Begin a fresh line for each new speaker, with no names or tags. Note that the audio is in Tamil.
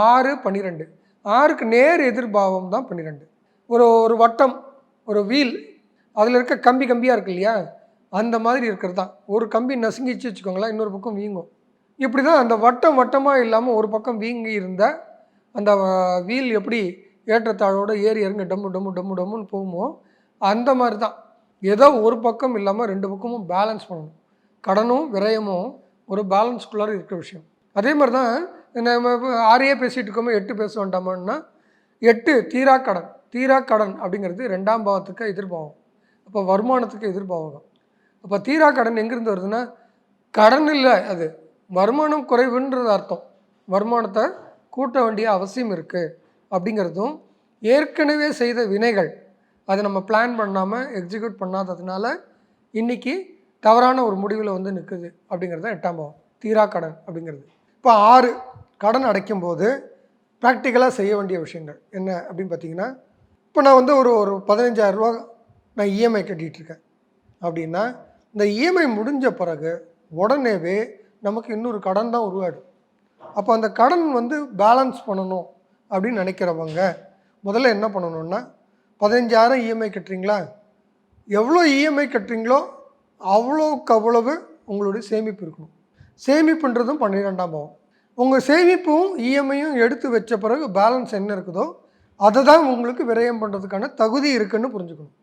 6, 12. 6க்கு நேர் எதிர்பாவம் தான் 12. ஒரு ஒரு வட்டம், ஒரு வீல், அதில் இருக்க கம்பி கம்பியாக இருக்கு இல்லையா, அந்த மாதிரி இருக்கிறது தான். ஒரு கம்பி நசுங்கிச்சு வச்சுக்கோங்களேன், இன்னொரு பக்கம் வீங்கும். இப்படி தான் அந்த வட்டம் வட்டமாக இல்லாமல் ஒரு பக்கம் வீங்கி இருந்த அந்த வீல் எப்படி ஏற்றத்தாழோடு ஏறி இறங்க டம்மு டம்மு டம்மு டம்முன்னு போகுமோ, அந்த மாதிரி தான். ஏதோ ஒரு பக்கம் இல்லாமல் 2 பக்கமும் பேலன்ஸ் பண்ணணும். கடனும் விரயமும் ஒரு பேலன்ஸ்குள்ளார இருக்கிற விஷயம். அதே மாதிரி தான் நம்ம 6 பேசிகிட்டு இருக்கோமோ 8 பேச வேண்டாமான்னா, 8 தீரா கடன். தீரா கடன் அப்படிங்கிறது 2ஆம் பாவத்துக்கு எதிர்பாவம். அப்போ வருமானத்துக்கு எதிர்பாவகம். அப்போ தீரா கடன் எங்கேருந்து வருதுன்னா, கடன் இல்லை, அது வருமானம் குறைவுன்றது அர்த்தம். வருமானத்தை கூட்ட வேண்டிய அவசியம் இருக்குது அப்படிங்கிறதும், ஏற்கனவே செய்த வினைகள் அதை நம்ம பிளான் பண்ணாமல் எக்ஸிக்யூட் பண்ணாததுனால இன்றைக்கி தவறான ஒரு முடிவில் வந்து நிற்குது அப்படிங்கிறது தான் 8ஆம் பாவம், தீரா கடன் அப்படிங்கிறது. இப்போ 6 கடன் அடைக்கும்போது ப்ராக்டிக்கலாக செய்ய வேண்டிய விஷயங்கள் என்ன அப்படின்னு பார்த்தீங்கன்னா, இப்போ நான் வந்து ஒரு ஒரு 15,000 நான் இஎம்ஐ கட்டிகிட்ருக்கேன் அப்படின்னா, இந்த இஎம்ஐ முடிஞ்ச பிறகு உடனேவே நமக்கு இன்னொரு கடன் தான் உருவாடும். அப்போ அந்த கடன் வந்து பேலன்ஸ் பண்ணணும் அப்படின்னு நினைக்கிறவங்க முதல்ல என்ன பண்ணணுன்னா, 15,000 இஎம்ஐ கட்டுறீங்களா, எவ்வளோ இஎம்ஐ கட்டுறீங்களோ அவ்வளோக்கு அவ்வளவு உங்களுடைய சேமிப்பு இருக்கணும். சேமிப்புன்றதும் 12ஆம் பாவம். உங்கள் சேமிப்பும் இஎம்ஐயும் எடுத்து வச்ச பிறகு பேலன்ஸ் என்ன இருக்குதோ அதை தான் உங்களுக்கு விரயம் பண்ணுறதுக்கான தகுதி இருக்குதுன்னு புரிஞ்சுக்கணும்.